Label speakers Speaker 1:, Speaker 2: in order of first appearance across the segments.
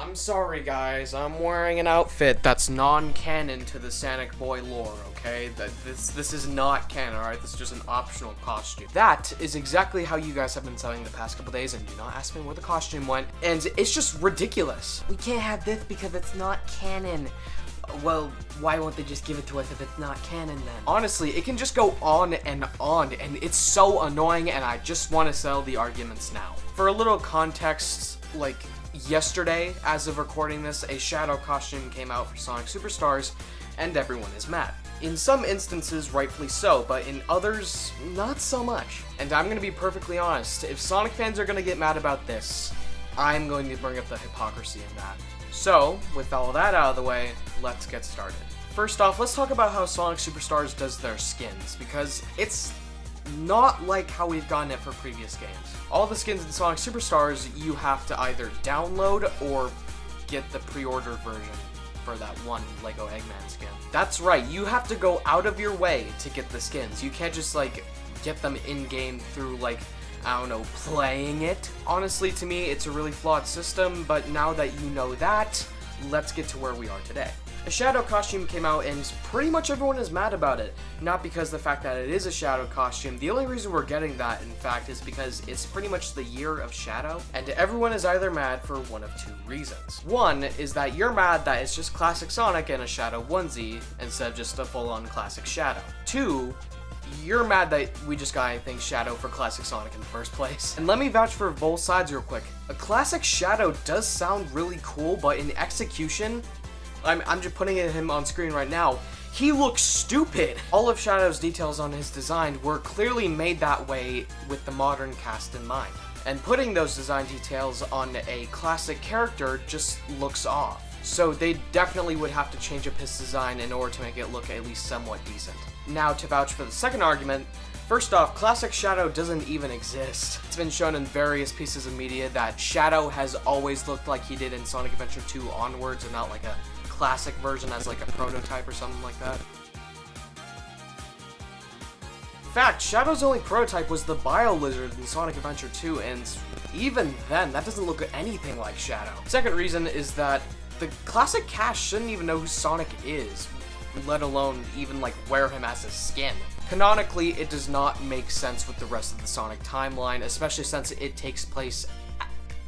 Speaker 1: I'm sorry, guys. I'm wearing an outfit that's non-canon to the Sonic Boy lore, okay? This is not canon, alright? This is just an optional costume. That is exactly how you guys have been selling the past couple days, and do not ask me where the costume went. And it's just ridiculous. We can't have this because it's not canon. Well, why won't they just give it to us if it's not canon then? Honestly, it can just go on, and it's so annoying, and I just want to settle the arguments now. For a little context, like, yesterday, as of recording this, a Shadow costume came out for Sonic Superstars, and everyone is mad. In some instances, rightfully so, but in others, not so much. And I'm gonna be perfectly honest, if Sonic fans are gonna get mad about this, I'm going to bring up the hypocrisy in that. So, with all that out of the way, let's get started. First off, let's talk about how Sonic Superstars does their skins, because it's not like how we've gotten it for previous games. All the skins in Sonic Superstars, you have to either download or get the pre-order version for that one Lego Eggman skin. That's right, you have to go out of your way to get the skins. You can't just, like, get them in-game through, like, I don't know, playing it. Honestly, to me, it's a really flawed system, but now that you know that, let's get to where we are today. A Shadow costume came out and pretty much everyone is mad about it. Not because of the fact that it is a Shadow costume. The only reason we're getting that, in fact, is because it's pretty much the year of Shadow, and everyone is either mad for one of two reasons. One is that you're mad that it's just classic Sonic and a Shadow onesie instead of just a full-on classic Shadow. Two, you're mad that we just got anything Shadow for classic Sonic in the first place. And let me vouch for both sides real quick. A classic Shadow does sound really cool, but in execution, I'm just putting him on screen right now, he looks stupid. All of Shadow's details on his design were clearly made that way with the modern cast in mind. And putting those design details on a classic character just looks off. So they definitely would have to change up his design in order to make it look at least somewhat decent. Now, to vouch for the second argument, first off, classic Shadow doesn't even exist. It's been shown in various pieces of media that Shadow has always looked like he did in Sonic Adventure 2 onwards, and not like a classic version as like a prototype or something like that. In fact, Shadow's only prototype was the Bio Lizard in Sonic Adventure 2, and even then, that doesn't look anything like Shadow. Second reason is that the classic cast shouldn't even know who Sonic is, let alone even like wear him as a skin. Canonically, it does not make sense with the rest of the Sonic timeline, especially since it takes place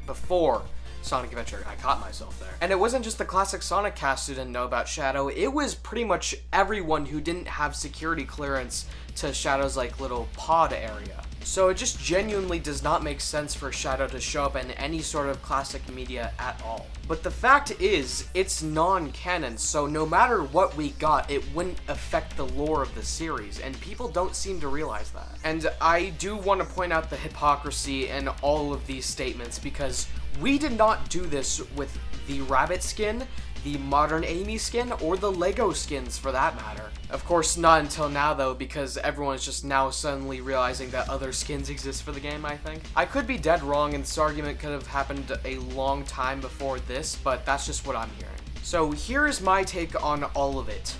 Speaker 1: before Sonic Adventure. I caught myself there. And it wasn't just the classic Sonic cast who didn't know about Shadow, it was pretty much everyone who didn't have security clearance to Shadow's like little pod area. So it just genuinely does not make sense for Shadow to show up in any sort of classic media at all. But the fact is, it's non-canon, so no matter what we got, it wouldn't affect the lore of the series, and people don't seem to realize that. And I do want to point out the hypocrisy in all of these statements, because we did not do this with the Rabbit skin, the modern Amy skin, or the Lego skins for that matter. Of course, not until now though, because everyone's just now suddenly realizing that other skins exist for the game, I think. I could be dead wrong, and this argument could have happened a long time before this, but that's just what I'm hearing. So here's my take on all of it.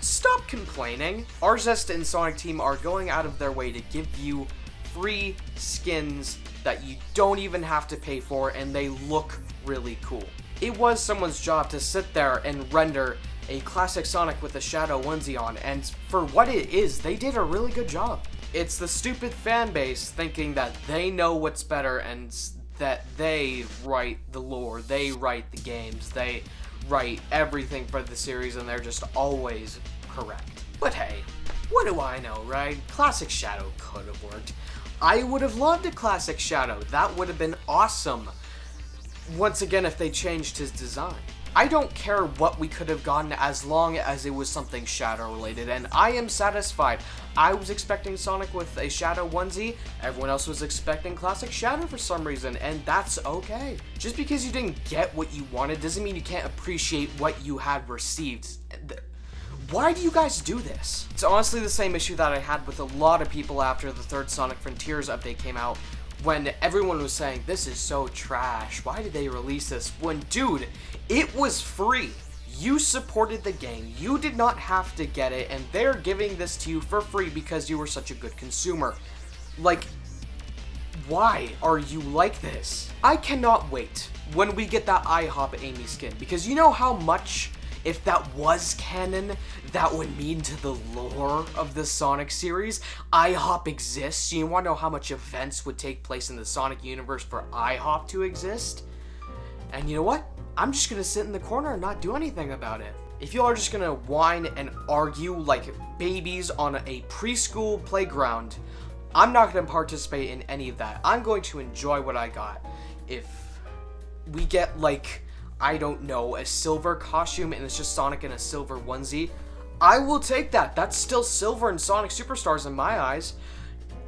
Speaker 1: Stop complaining. Arzest and Sonic Team are going out of their way to give you free skins that you don't even have to pay for, and they look really cool. It was someone's job to sit there and render a classic Sonic with a Shadow onesie on, and for what it is, they did a really good job. It's the stupid fan base thinking that they know what's better and that they write the lore, they write the games, they write everything for the series, and they're just always correct. But hey, what do I know, right? Classic Shadow could have worked. I would have loved a classic Shadow. That would have been awesome. Once again, if they changed his design. I don't care what we could have gotten as long as it was something Shadow related, and I am satisfied. I was expecting Sonic with a Shadow onesie, everyone else was expecting classic Shadow for some reason, and that's okay. Just because you didn't get what you wanted doesn't mean you can't appreciate what you had received. Why do you guys do this? It's honestly the same issue that I had with a lot of people after the third Sonic Frontiers update came out, when everyone was saying, this is so trash, why did they release this? When, dude, it was free. You supported the game, you did not have to get it, and they're giving this to you for free because you were such a good consumer. Like, Why are you like this? I cannot wait when we get that IHOP Amy skin, because you know how much, if that was canon, that would mean to the lore of the Sonic series. IHOP exists. You want to know how much events would take place in the Sonic universe for IHOP to exist? And you know what? I'm just gonna sit in the corner and not do anything about it. If y'all are just gonna whine and argue like babies on a preschool playground, I'm not gonna participate in any of that. I'm going to enjoy what I got. If we get, like, I don't know, a silver costume and it's just Sonic in a silver onesie, I will take that. That's still silver and Sonic Superstars in my eyes.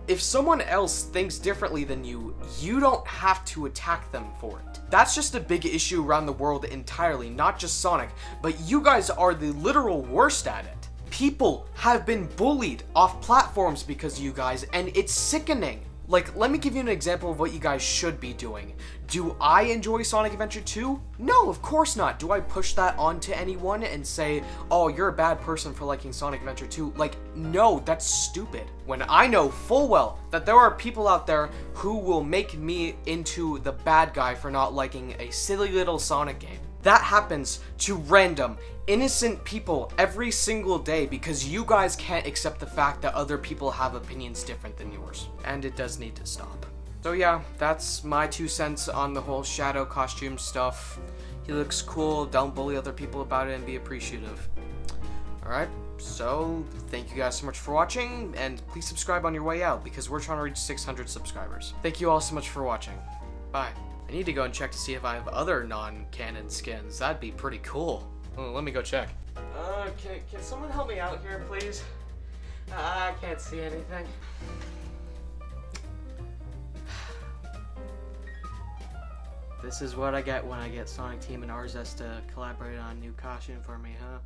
Speaker 1: If someone else thinks differently than you, you don't have to attack them for it. That's just a big issue around the world entirely, not just Sonic, but you guys are the literal worst at it. People have been bullied off platforms because of you guys, and it's sickening. Like, let me give you an example of what you guys should be doing. Do I enjoy Sonic Adventure 2? No, of course not. Do I push that onto anyone and say, oh, you're a bad person for liking Sonic Adventure 2? Like, no, that's stupid. When I know full well that there are people out there who will make me into the bad guy for not liking a silly little Sonic game. That happens to random, innocent people every single day because you guys can't accept the fact that other people have opinions different than yours. And it does need to stop. So yeah, that's my 2 cents on the whole Shadow costume stuff. He looks cool, don't bully other people about it, and be appreciative. Alright, so thank you guys so much for watching, and please subscribe on your way out because we're trying to reach 600 subscribers. Thank you all so much for watching. Bye. I need to go and check to see if I have other non-canon skins. That'd be pretty cool. Oh, let me go check. Can someone help me out here, please? I can't see anything. This is what I get when I get Sonic Team and RZS to collaborate on a new costume for me, huh?